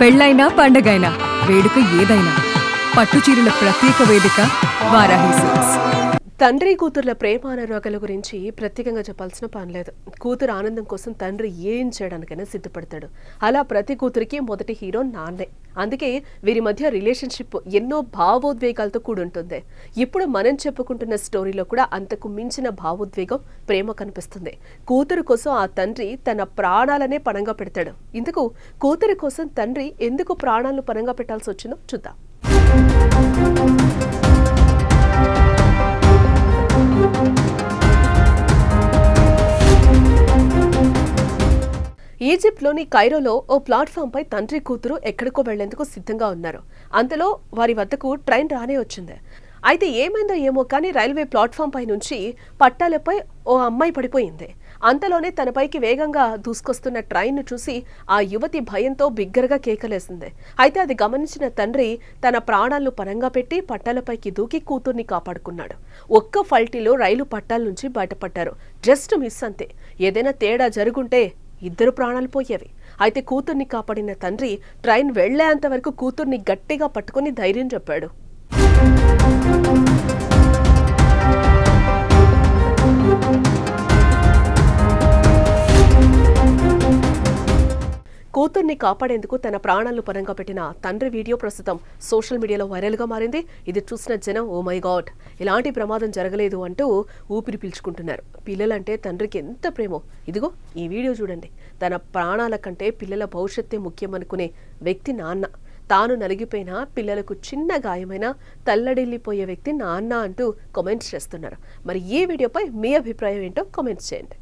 పెళ్ళైనా పండగైనా వేడుక ఏదైనా పట్టుచీరల ప్రత్యేక వేదిక వారాహి సిల్క్స్. తండ్రి కూతుర్ల ప్రేమానురాగాల గురించి ప్రత్యేకంగా చెప్పాల్సిన పని లేదు. కూతురు ఆనందం కోసం తండ్రి ఏం చేయడానికైనా సిద్ధపడతాడు. అలా ప్రతి కూతురికి మొదటి హీరో నాన్నే. అందుకే వీరి మధ్య రిలేషన్షిప్ ఎన్నో భావోద్వేగాలతో కూడుంటుంది. ఇప్పుడు మనం చెప్పుకుంటున్న స్టోరీలో కూడా అంతకు మించిన భావోద్వేగం, ప్రేమ కనిపిస్తుంది. కూతురు కోసం ఆ తండ్రి తన ప్రాణాలనే పణంగా పెడతాడు. ఇందుకు కూతురు కోసం తండ్రి ఎందుకు ప్రాణాలను పణంగా పెట్టాల్సి వచ్చిందో చూద్దాం. ఈజిప్ట్లోని కైరోలో ఓ ప్లాట్ఫామ్పై తండ్రి కూతురు ఎక్కడికో వెళ్లేందుకు సిద్ధంగా ఉన్నారు. అంతలో వారి వద్దకు ట్రైన్ రానే వచ్చింది. అయితే ఏమైందో ఏమో కానీ రైల్వే ప్లాట్ఫామ్ పై నుంచి పట్టాలపై ఓ అమ్మాయి పడిపోయింది. అంతలోనే తనపైకి వేగంగా దూసుకొస్తున్న ట్రైన్ను చూసి ఆ యువతి భయంతో బిగ్గరగా కేకలేసింది. అయితే అది గమనించిన తండ్రి తన ప్రాణాలను పణంగా పెట్టి పట్టాలపైకి దూకి కూతుర్ని కాపాడుకున్నాడు. ఒక్క ఫల్టీలో రైలు పట్టాల నుంచి బయటపడ్డారు. జస్ట్ మిస్ అంతే. ఏదైనా తేడా జరుగుంటే ఇద్దరు ప్రాణాలు పోయేవి. అయితే కూతుర్ని కాపాడిన తండ్రి ట్రైన్ వెళ్లేంత వరకు కూతుర్ని గట్టిగా పట్టుకుని ధైర్యం చెప్పాడు. కూతుర్ని కాపాడేందుకు తన ప్రాణాలను పరంగా పెట్టిన తండ్రి వీడియో ప్రస్తుతం సోషల్ మీడియాలో వైరల్గా మారింది. ఇది చూసిన జనం ఓ మై గాడ్, ఇలాంటి ప్రమాదం జరగలేదు అంటూ ఊపిరి పీల్చుకుంటున్నారు. పిల్లలంటే తండ్రికి ఎంత ప్రేమో ఇదిగో ఈ వీడియో చూడండి. తన ప్రాణాల కంటే పిల్లల భవిష్యత్తే ముఖ్యమనుకునే వ్యక్తి నాన్న. తాను నలిగిపోయినా పిల్లలకు చిన్న గాయమైనా తల్లడిల్లిపోయే వ్యక్తి నాన్న అంటూ కామెంట్స్ చేస్తున్నారు. మరి ఈ వీడియోపై మీ అభిప్రాయం ఏంటో కామెంట్స్ చేయండి.